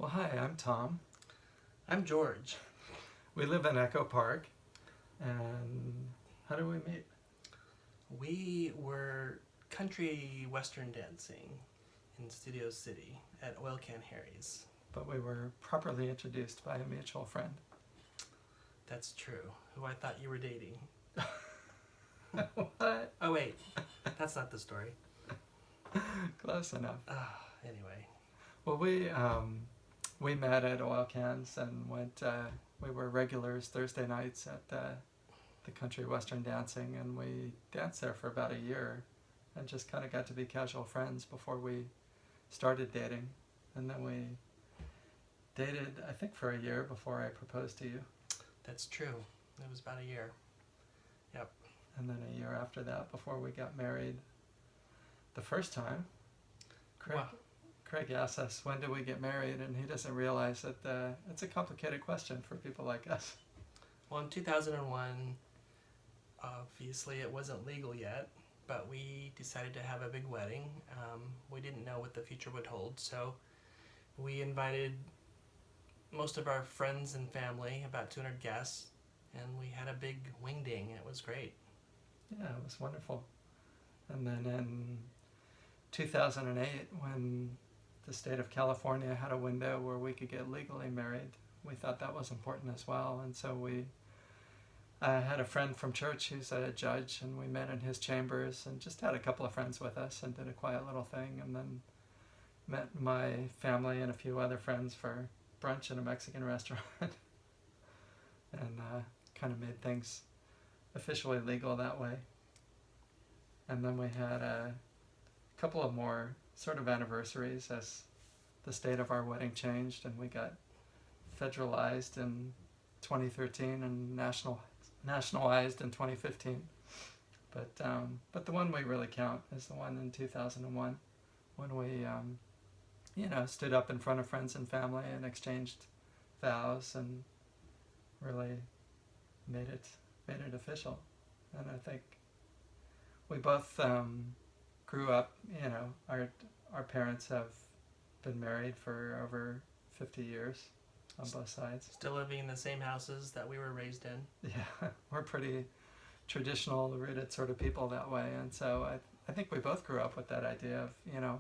Well, hi, I'm Tom. I'm George. We live in Echo Park, and how do we meet? We were country western dancing in Studio City at Oil Can Harry's. But we were properly introduced by a mutual friend. That's true. Who I thought you were dating. What? Oh, wait. That's not the story. Close enough. Anyway. Well, we met at Oil Cans and went. We were regulars Thursday nights at the country western dancing, and we danced there for about a year, and just kind of got to be casual friends before we started dating, and then we dated, I think, for a year before I proposed to you. That's true. It was about a year. Yep. And then a year after that before we got married the first time. Craig asked us, when do we get married? And he doesn't realize that it's a complicated question for people like us. Well, in 2001, obviously it wasn't legal yet, but we decided to have a big wedding. We didn't know what the future would hold, so we invited most of our friends and family, about 200 guests, and we had a big wing-ding. It was great. Yeah, it was wonderful. And then in 2008, when the state of California had a window where we could get legally married, we thought that was important as well. And so we had a friend from church who's a judge, and we met in his chambers and just had a couple of friends with us and did a quiet little thing, and then met my family and a few other friends for brunch in a Mexican restaurant and kind of made things officially legal that way. And then we had a couple of more sort of anniversaries as the state of our wedding changed, and we got federalized in 2013 and nationalized in 2015. But the one we really count is the one in 2001 when we stood up in front of friends and family and exchanged vows and really made it official. And I think we both grew up, our parents have been married for over 50 years on both sides. Still living in the same houses that we were raised in. Yeah, we're pretty traditional, rooted sort of people that way. And so I think we both grew up with that idea of,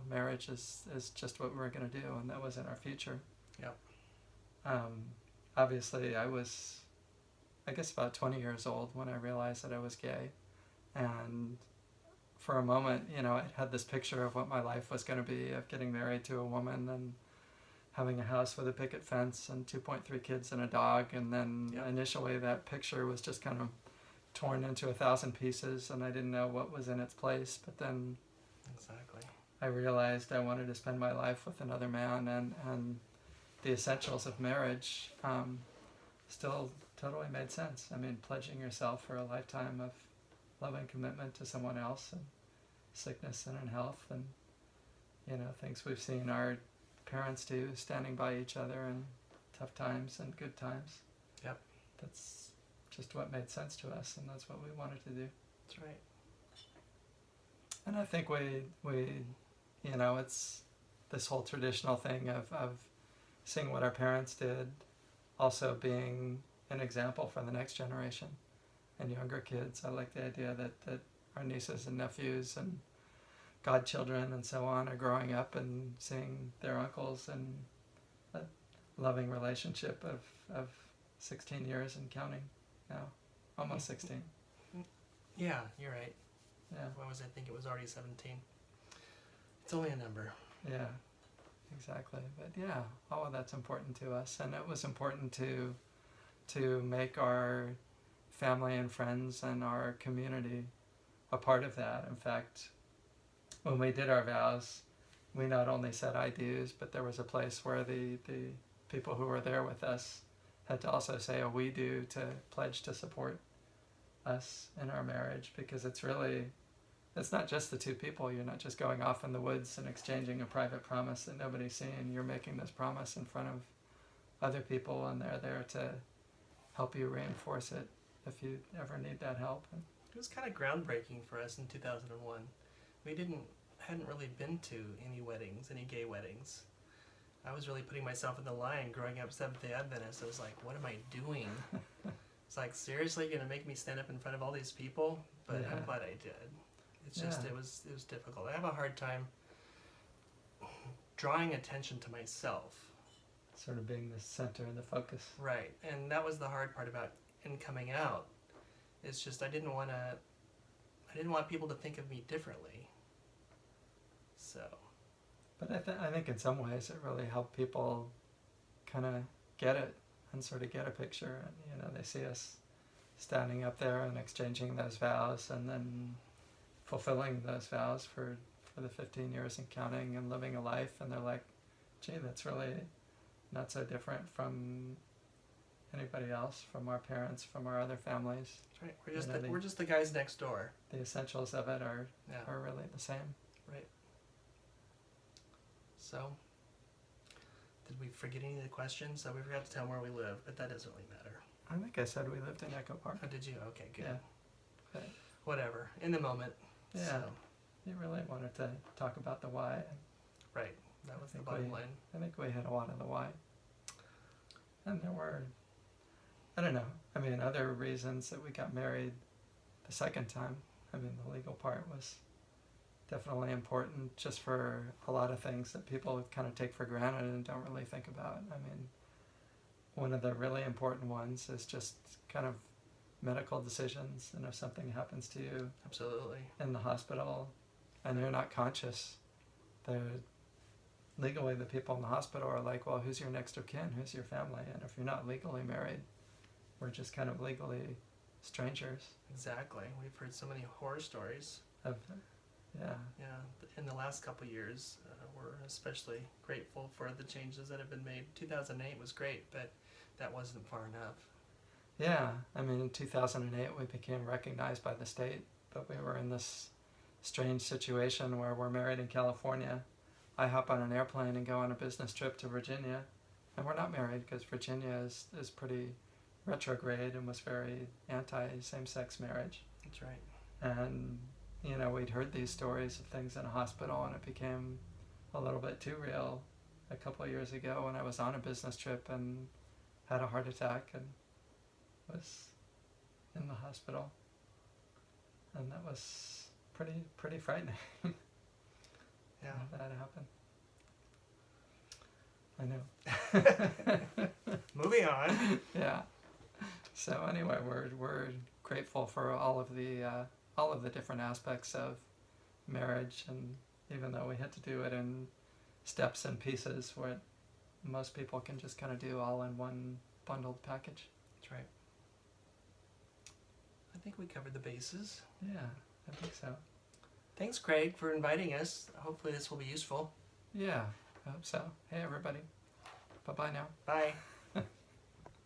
marriage is just what we're going to do, and that was in our future. Yep. Obviously, I was, I guess, about 20 years old when I realized that I was gay. And for a moment, I had this picture of what my life was going to be, of getting married to a woman and having a house with a picket fence and 2.3 kids and a dog. And then Initially that picture was just kind of torn into 1,000 pieces, and I didn't know what was in its place. But then Exactly. I realized I wanted to spend my life with another man, and the essentials of marriage still totally made sense. I mean, pledging yourself for a lifetime of love and commitment to someone else, and sickness and in health, and things we've seen our parents do, standing by each other in tough times and good times. Yep. That's just what made sense to us, and that's what we wanted to do. That's right. And I think we it's this whole traditional thing of seeing what our parents did, also being an example for the next generation and younger kids. I like the idea that our nieces and nephews and godchildren and so on are growing up and seeing their uncles and a loving relationship of 16 years and counting now, almost 16. Yeah, you're right. Yeah. What was I think it was already 17. It's only a number. Yeah, exactly. But yeah, all of that's important to us, and it was important to make our family and friends and our community a part of that. In fact, when we did our vows, we not only said I do's, but there was a place where the people who were there with us had to also say a we do to pledge to support us in our marriage, because it's not just the two people. You're not just going off in the woods and exchanging a private promise that nobody's seeing. You're making this promise in front of other people, and they're there to help you reinforce it if you ever need that help. It was kind of groundbreaking for us in 2001. We hadn't really been to any weddings, any gay weddings. I was really putting myself in the line growing up Seventh-day Adventist. I was like, what am I doing? It's like, seriously gonna make me stand up in front of all these people? But Yeah. I'm glad I did. It's just Yeah. it was difficult. I have a hard time drawing attention to myself. Sort of being the center and the focus. Right. And that was the hard part about in coming out. It's just I didn't want people to think of me differently. So, But I think in some ways it really helped people kind of get it and sort of get a picture. And, you know, they see us standing up there and exchanging those vows and then fulfilling those vows for the 15 years and counting and living a life. And they're like, gee, that's really not so different from anybody else, from our parents, from our other families. that's right. We're just the guys next door. The essentials of it are Yeah. really the same. Right. So, did we forget any of the questions? So we forgot to tell them where we live, but that doesn't really matter. I think I said we lived in Echo Park. Oh, did you? Okay, good. Yeah. Okay. Whatever. In the moment. Yeah. So, You really wanted to talk about the why. right. That was the think bottom line. I think we hit a lot of the why. And there were, I don't know, I mean, other reasons that we got married the second time. I mean, the legal part was definitely important just for a lot of things that people kind of take for granted and don't really think about. I mean, one of the really important ones is just kind of medical decisions. And if something happens to you Absolutely. in the hospital and you're not conscious, legally the people in the hospital are like, well, who's your next of kin? Who's your family? And if you're not legally married, we're just kind of legally strangers. Exactly. We've heard so many horror stories. Yeah. Yeah. In the last couple of years, we're especially grateful for the changes that have been made. 2008 was great, but that wasn't far enough. Yeah. I mean, in 2008, we became recognized by the state, but we were in this strange situation where we're married in California. I hop on an airplane and go on a business trip to Virginia, and we're not married because Virginia is pretty retrograde and was very anti-same-sex marriage. That's right. And, you know, we'd heard these stories of things in a hospital, and it became a little bit too real a couple of years ago when I was on a business trip and had a heart attack and was in the hospital. And that was pretty frightening. Yeah. That happened. I know. Moving on. Yeah. So anyway, we're grateful for all of the different aspects of marriage, and even though we had to do it in steps and pieces, where most people can just kind of do all in one bundled package. That's right. I think we covered the bases. Yeah, I think so. Thanks, Craig, for inviting us. Hopefully this will be useful. Yeah, I hope so. Hey, everybody. Bye-bye now. Bye.